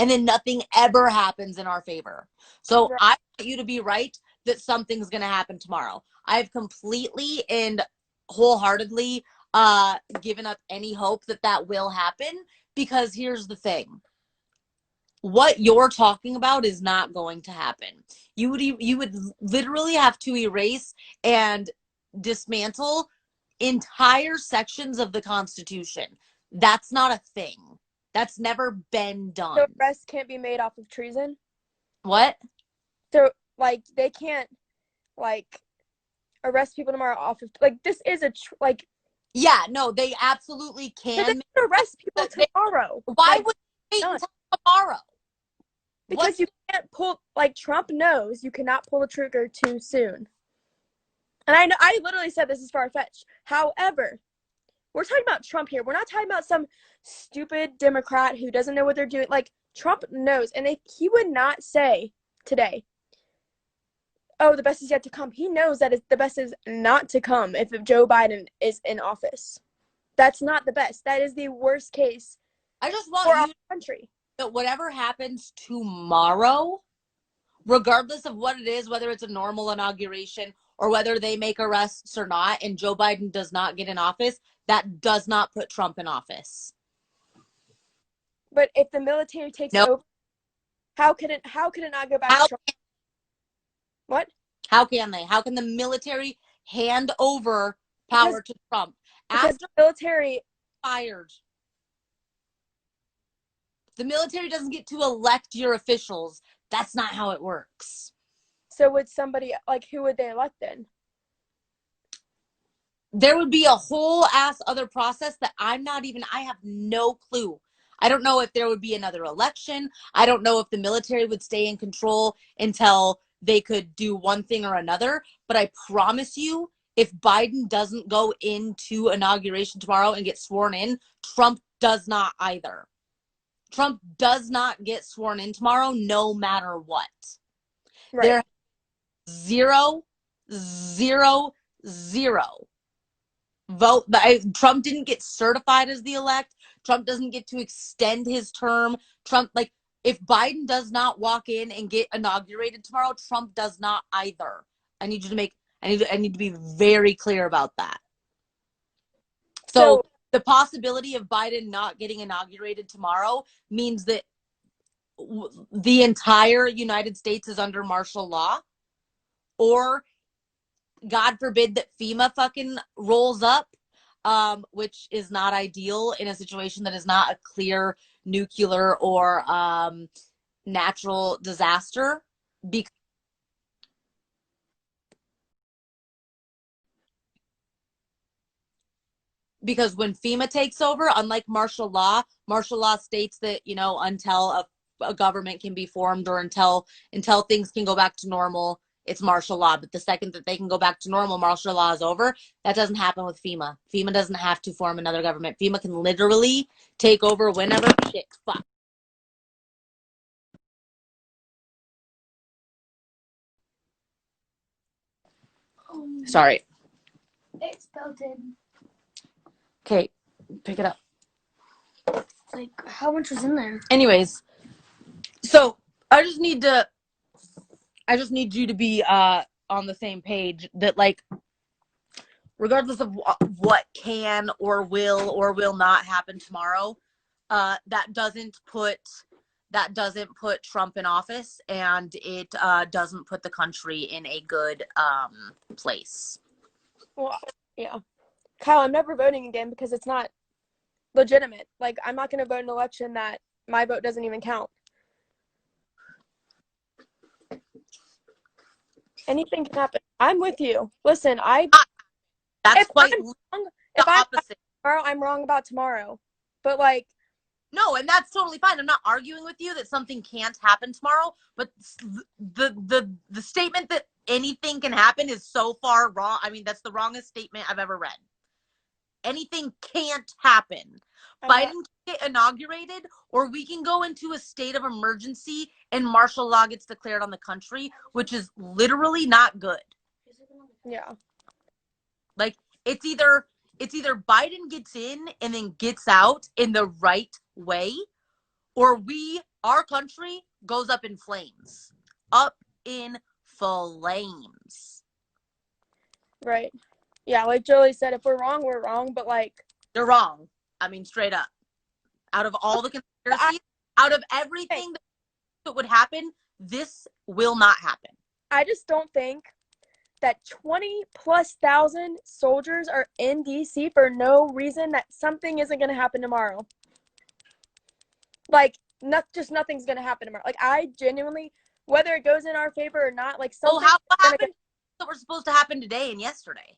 and then nothing ever happens in our favor. So I want you to be right that something's going to happen tomorrow. I've completely and wholeheartedly given up any hope that that will happen, because here's the thing. What you're talking about is not going to happen. You would literally have to erase and dismantle entire sections of the Constitution. That's not a thing. That's never been done. So arrests can't be made off of treason? What? So, like, they can't, like, arrest people tomorrow off of, like, this is a, like... Yeah, no, they absolutely can. So they can arrest people tomorrow. Why like, would they wait until tomorrow? Because you can't pull, like, Trump knows you cannot pull the trigger too soon. And I know, I literally said this is far-fetched. However, we're talking about Trump here. We're not talking about some stupid Democrat who doesn't know what they're doing. Like, Trump knows. And he would not say today, oh, the best is yet to come. He knows that the best is not to come if Joe Biden is in office. That's not the best. That is the worst case I just want for our country. That whatever happens tomorrow, regardless of what it is, whether it's a normal inauguration or whether they make arrests or not, and Joe Biden does not get in office, that does not put Trump in office. But if the military takes over, how could it not go back to Trump? What? How can they? How can the military hand over power to Trump? Because the military fired. The military doesn't get to elect your officials. That's not how it works. So would somebody, like, who would they elect then? There would be a whole ass other process that I have no clue. I don't know if there would be another election. I don't know if the military would stay in control until they could do one thing or another. But I promise you, if Biden doesn't go into inauguration tomorrow and get sworn in, Trump does not either. Trump does not get sworn in tomorrow, no matter what. Right. There zero vote. Trump didn't get certified as the elect. Trump doesn't get to extend his term. Trump, like, if Biden does not walk in and get inaugurated tomorrow, Trump does not either. I need to be very clear about that. So the possibility of Biden not getting inaugurated tomorrow means that the entire United States is under martial law, or God forbid that FEMA fucking rolls up, which is not ideal in a situation that is not a clear nuclear or natural disaster. Because when FEMA takes over, unlike martial law states that, until a government can be formed or until things can go back to normal, it's martial law. But the second that they can go back to normal, martial law is over. That doesn't happen with FEMA. FEMA doesn't have to form another government. FEMA can literally take over whenever shit fuck. Sorry. It's built in. Okay, pick it up. Like, how much was in there? Anyways, so I just need you to be on the same page that, like, regardless of what can or will not happen tomorrow, that doesn't put Trump in office, and it doesn't put the country in a good place. Well, yeah. Kyle, I'm never voting again because it's not legitimate. Like, I'm not going to vote in an election that my vote doesn't even count. Anything can happen. I'm with you. Listen, That's quite if I'm opposite. Tomorrow, I'm wrong about tomorrow. But, like, no, and that's totally fine. I'm not arguing with you that something can't happen tomorrow, but the statement that anything can happen is so far wrong. I mean, that's the wrongest statement I've ever read. Anything can't happen. Biden can get inaugurated, or we can go into a state of emergency and martial law gets declared on the country, which is literally not good. Yeah. Like, it's either Biden gets in and then gets out in the right way, or we our country goes up in flames. Up in flames. Right. Yeah, like Jolie said, if we're wrong, but like You're wrong. I mean, straight up. Out of all the conspiracies, out of everything that would happen, this will not happen. I just don't think that 20,000+ soldiers are in DC for no reason, that something isn't going to happen tomorrow. Like, just nothing's going to happen tomorrow. Like, I genuinely, whether it goes in our favor or not, like, something. Well, what happened that were supposed to happen today and yesterday?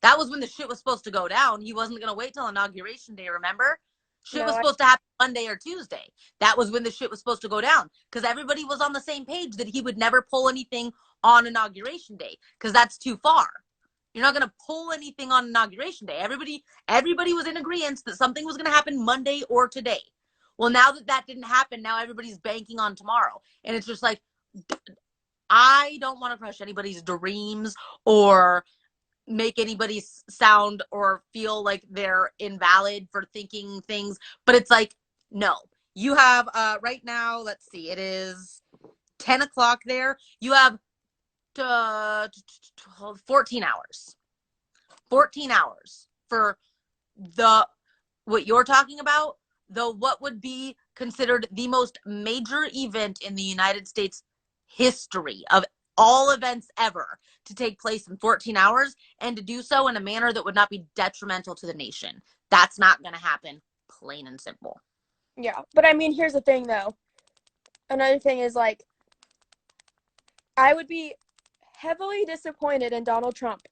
That was when the shit was supposed to go down. He wasn't going to wait till Inauguration Day, remember? Shit was supposed to happen Monday or Tuesday. That was when the shit was supposed to go down, because everybody was on the same page that he would never pull anything on Inauguration Day, because that's too far. You're not going to pull anything on Inauguration Day. Everybody was in agreement that something was going to happen Monday or today. Well, now that didn't happen, now everybody's banking on tomorrow. And it's just like, I don't want to crush anybody's dreams or make anybody sound or feel like they're invalid for thinking things, but it's like, no. You have right now, let's see, it is 10 o'clock there. You have 14 hours. 14 hours for what you're talking about, what would be considered the most major event in the United States history of all events ever, to take place in 14 hours, and to do so in a manner that would not be detrimental to the nation. That's not going to happen, plain and simple. Yeah, but I mean, here's the thing, though. Another thing is, like, I would be heavily disappointed in Donald Trump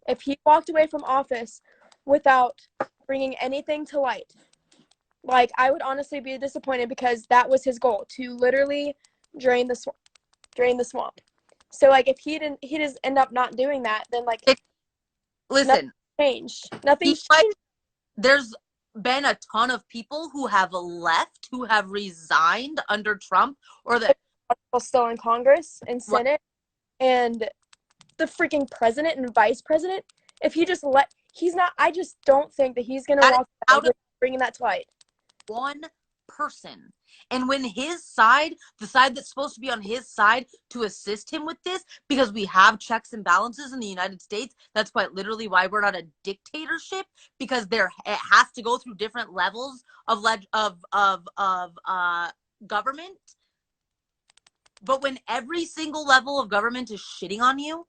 if he walked away from office without bringing anything to light. Like, I would honestly be disappointed, because that was his goal, to literally drain the swamp. So, like, if he just end up not doing that, then, like, listen, nothing changed. There's been a ton of people who have left, who have resigned under Trump, or that still in Congress and Senate, and the freaking president and vice president. If he just I just don't think that he's gonna walk out of bringing that to light. One person. And when his side, the side that's supposed to be on his side to assist him with this, because we have checks and balances in the United States, that's quite literally why we're not a dictatorship, because it has to go through different levels of government. But when every single level of government is shitting on you,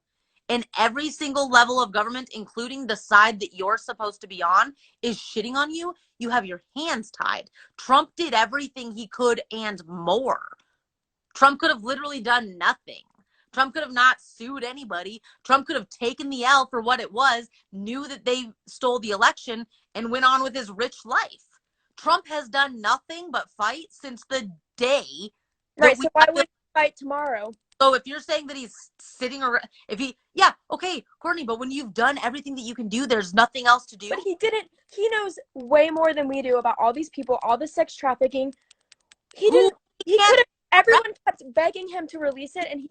and every single level of government, including the side that you're supposed to be on, is shitting on you, you have your hands tied. Trump did everything he could and more. Trump could have literally done nothing. Trump could have not sued anybody. Trump could have taken the L for what it was, knew that they stole the election, and went on with his rich life. Trump has done nothing but fight since the day. Right, so why would he fight tomorrow? So if you're saying that he's sitting around, okay, Courtney, but when you've done everything that you can do, there's nothing else to do. But he knows way more than we do about all these people, all the sex trafficking. Everyone kept begging him to release it, and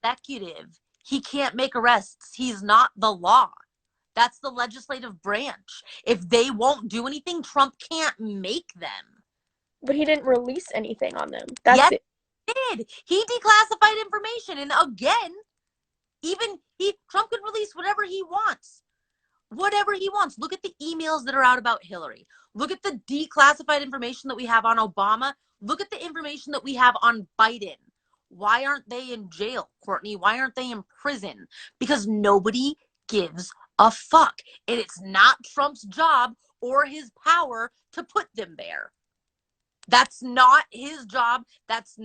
executive. He can't make arrests. He's not the law. That's the legislative branch. If they won't do anything, Trump can't make them. But he didn't release anything on them. Yes, he did. He declassified information. And again, Trump could release whatever he wants. Whatever he wants. Look at the emails that are out about Hillary. Look at the declassified information that we have on Obama. Look at the information that we have on Biden. Why aren't they in jail, Courtney? Why aren't they in prison? Because nobody gives a fuck. And it's not Trump's job or his power to put them there. That's not his job. That's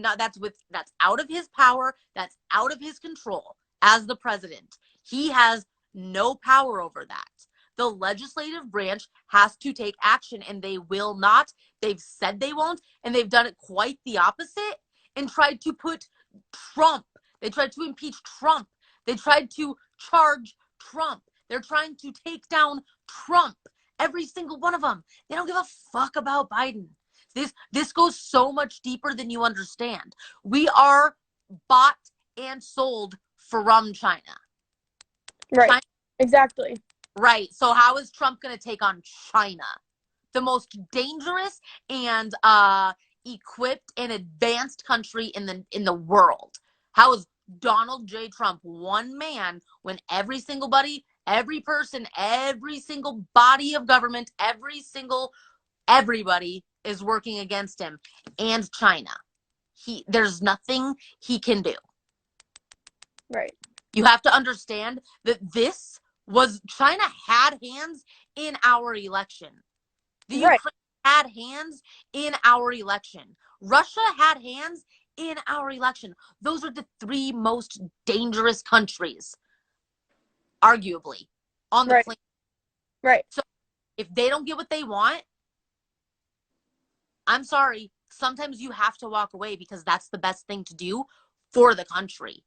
out of his power. That's out of his control as the president. He has no power over that. The legislative branch has to take action, and they will not. They've said they won't, and they've done it quite the opposite and tried to put Trump. They tried to impeach Trump. They tried to charge Trump. They're trying to take down Trump. Every single one of them. They don't give a fuck about Biden. This goes so much deeper than you understand. We are bought and sold from China. Right. China. Exactly. Right. So how is Trump going to take on China? The most dangerous and equipped and advanced country in the world. How is Donald J. Trump one man when every single buddy, every person, every single body of government, everybody is working against him, and China? There's nothing he can do. Right. You have to understand that China had hands in our election. The Ukraine had hands in our election. Russia had hands in our election. Those are the 3 most dangerous countries, arguably, on the planet. Right. So if they don't get what they want, I'm sorry, sometimes you have to walk away because that's the best thing to do for the country.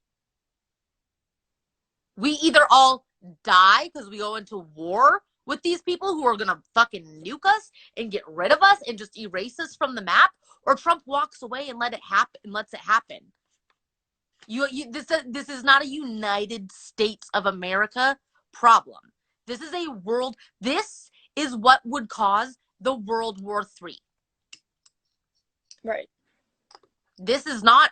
We either all die because we go into war with these people who are going to fucking nuke us and get rid of us and just erase us from the map, or Trump walks away and lets it happen. This is not a United States of America problem. This is what would cause the World War III. Right. This is not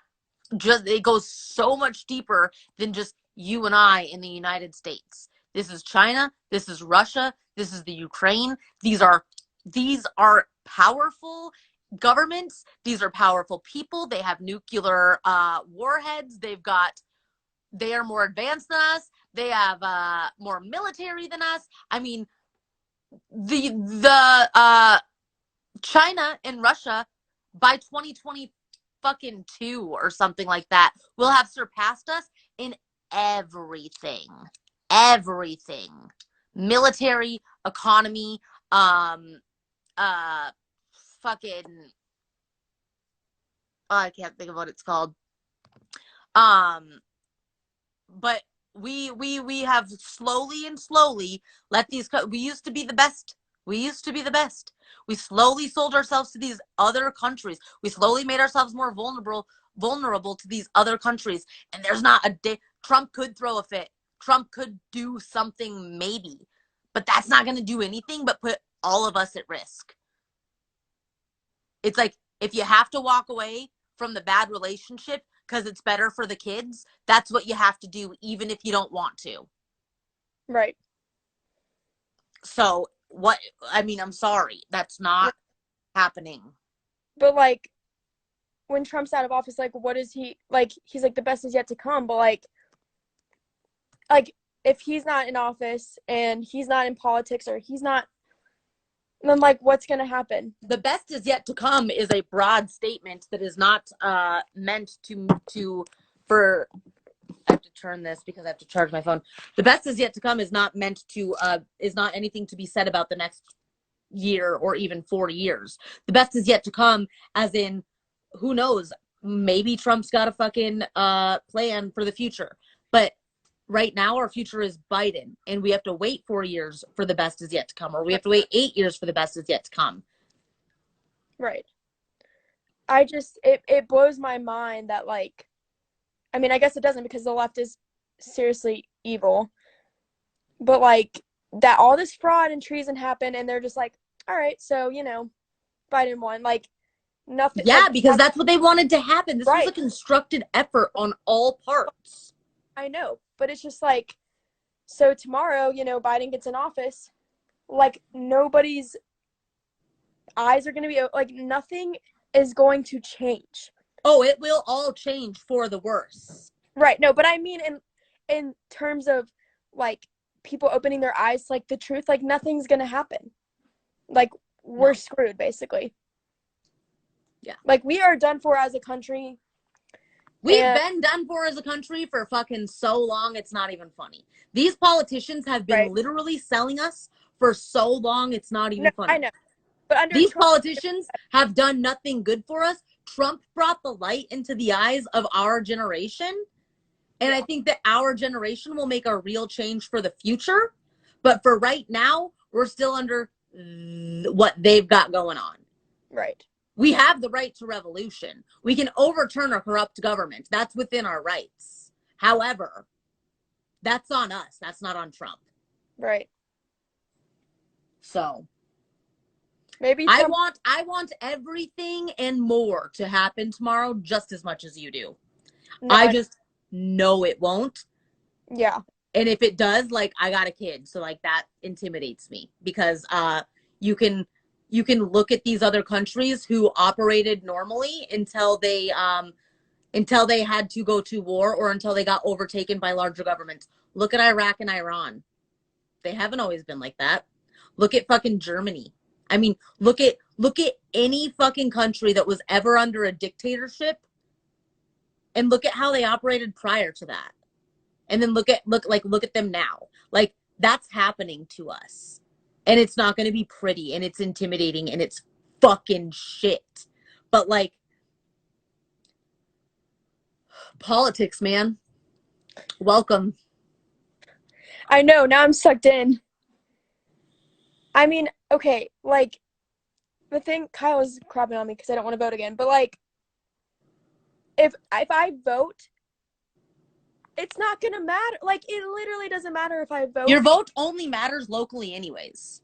just, it goes so much deeper than just you and I in the United States. This is China. This is Russia. This is the Ukraine. These are powerful governments. These are powerful people. They have nuclear warheads. They are more advanced than us. They have more military than us. I mean, the China and Russia by 2020 fucking 2 or something like that will have surpassed us in everything. Military, economy, fucking, I can't think of what it's called. But we have slowly let these, we used to be the best. We slowly sold ourselves to these other countries. We slowly made ourselves more vulnerable to these other countries. And there's not a day Trump could throw a fit. Trump could do something maybe, but that's not going to do anything but put all of us at risk. It's like, if you have to walk away from the bad relationship because it's better for the kids, that's what you have to do, even if you don't want to. Right. So I'm sorry, that's not happening. But like, when Trump's out of office, like, what is he, like, he's like, the best is yet to come, but like if he's not in office and he's not in politics, or he's not, then like, what's gonna happen? The best is yet to come is a broad statement that is not meant for I have to turn this because I have to charge my phone. The best is yet to come is not meant to is not anything to be said about the next year or even 4 years. The best is yet to come, as in, who knows, maybe Trump's got a fucking plan for the future. But right now our future is Biden, and we have to wait 4 years for the best is yet to come, or we have to wait 8 years for the best is yet to come. Right. It blows my mind that, like, I mean, I guess it doesn't, because the left is seriously evil, but like, that all this fraud and treason happened, and they're just like, all right, so, Biden won, like, nothing. Yeah, like, because that's what they wanted to happen. This right. was a constructed effort on all parts. I know, but it's just like, so tomorrow, Biden gets in office, like, nobody's eyes are going to be, like, nothing is going to change. Oh, it will all change for the worse. Right. No, but I mean, in terms of, like, people opening their eyes to, like, the truth, like, nothing's going to happen. Like, we're screwed, basically. Yeah. Like, we are done for as a country. We've been done for as a country for fucking so long, it's not even funny. These politicians have been literally selling us for so long, it's not even funny. I know. But under these Trump, politicians have done nothing good for us. Trump brought the light into the eyes of our generation. And I think that our generation will make a real change for the future. But for right now, we're still under what they've got going on. Right. We have the right to revolution. We can overturn a corrupt government. That's within our rights. However, that's on us. That's not on Trump. Right. So, Maybe I Trump. want everything and more to happen tomorrow just as much as you do. No, I just know it won't. yeah. And if it does, like, I got a kid, so like that intimidates me because you can look at these other countries who operated normally until they had to go to war or until they got overtaken by larger governments. Look at Iraq and Iran. They haven't always been like that. Look at fucking Germany. I mean, look at any fucking country that was ever under a dictatorship and look at how they operated prior to that. And then look at them now. Like, that's happening to us. And it's not going to be pretty and it's intimidating and it's fucking shit. But like, politics, man. Welcome. I know. Now I'm sucked in. I mean, okay, like, the thing, Kyle is crapping on me because I don't want to vote again. But like, if I vote, it's not gonna matter. Like, it literally doesn't matter if I vote. Your vote only matters locally anyways.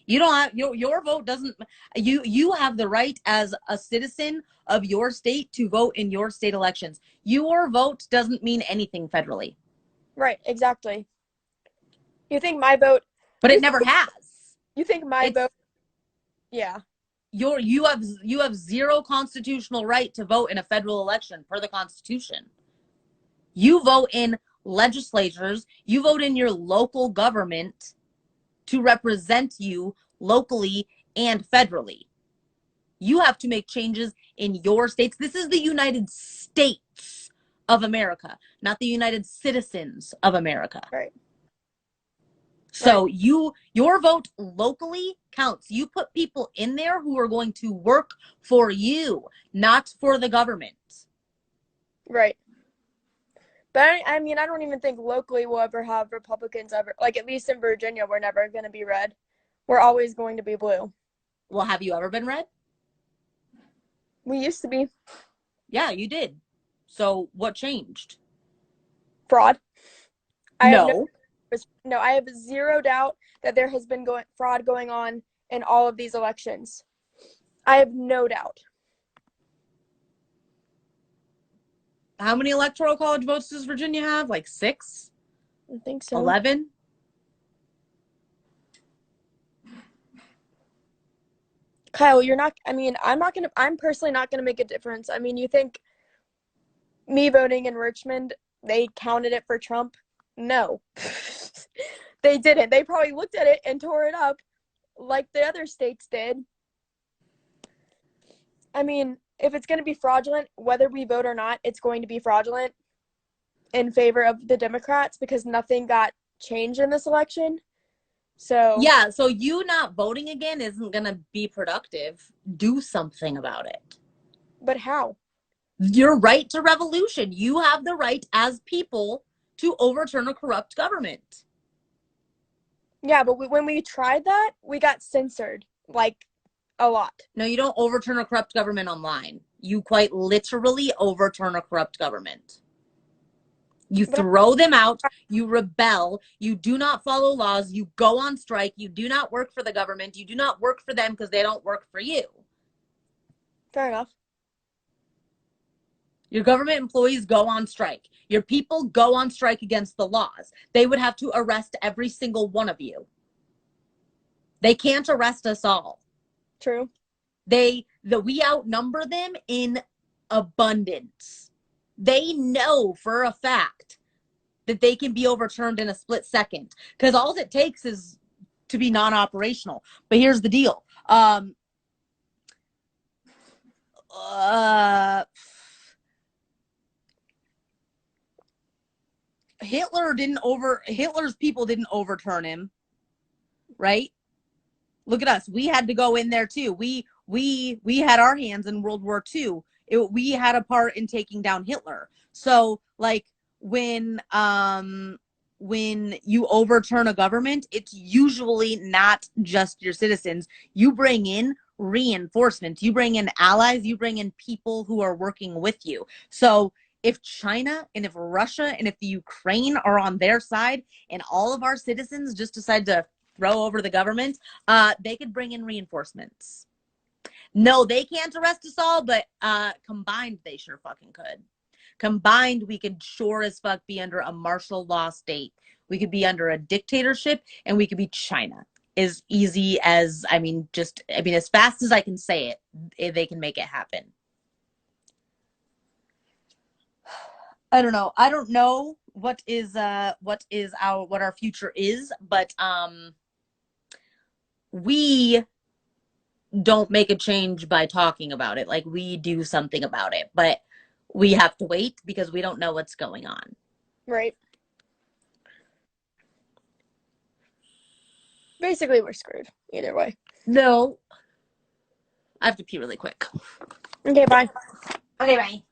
You don't have your vote doesn't you have the right as a citizen of your state to vote in your state elections. Your vote doesn't mean anything federally. Right, exactly. You think my vote But it never has. You think my vote Yeah. You have zero constitutional right to vote in a federal election per the Constitution. You vote in legislatures, you vote in your local government to represent you locally and federally. You have to make changes in your states. This is the United States of America, not the United Citizens of America. Right. So your vote locally counts. You put people in there who are going to work for you, not for the government. Right. But I mean, I don't even think locally we'll ever have Republicans ever. Like, at least in Virginia, we're never going to be red. We're always going to be blue. Well, have you ever been red? We used to be. Yeah, you did. So what changed? Fraud. No. I have zero doubt that there has been fraud going on in all of these elections. I have no doubt. How many electoral college votes does Virginia have? Like 6? I think so. 11? Kyle, I'm personally not gonna make a difference. I mean, you think me voting in Richmond, they counted it for Trump? No. They didn't. They probably looked at it and tore it up like the other states did. I mean, if it's going to be fraudulent, whether we vote or not, it's going to be fraudulent in favor of the Democrats because nothing got changed in this election. So yeah, so you not voting again isn't going to be productive. Do something about it. But how? Your right to revolution. You have the right as people to overturn a corrupt government. Yeah, but when we tried that, we got censored, like, a lot. No, you don't overturn a corrupt government online. You quite literally overturn a corrupt government. You throw them out, you rebel, you do not follow laws, you go on strike, you do not work for the government, you do not work for them because they don't work for you. Fair enough. Your government employees go on strike. Your people go on strike against the laws. They would have to arrest every single one of you. They can't arrest us all. True. We outnumber them in abundance. They know for a fact that they can be overturned in a split second because all it takes is to be non-operational. But here's the deal. Hitler's people didn't overturn him, right? Look at us. We had to go in there too. We had our hands in World War II. We had a part in taking down Hitler. So like when you overturn a government, it's usually not just your citizens. You bring in reinforcements. You bring in allies. You bring in people who are working with you. So if China and if Russia and if the Ukraine are on their side and all of our citizens just decide to throw over the government, they could bring in reinforcements. No, they can't arrest us all, but combined, they sure fucking could. Combined, we could sure as fuck be under a martial law state. We could be under a dictatorship, and we could be China. As easy as, as fast as I can say it, they can make it happen. I don't know. I don't know what our future is, but we don't make a change by talking about it. Like, we do something about it, but we have to wait because we don't know what's going on. Right. Basically, we're screwed either way. No. I have to pee really quick. Okay, bye. Okay, bye.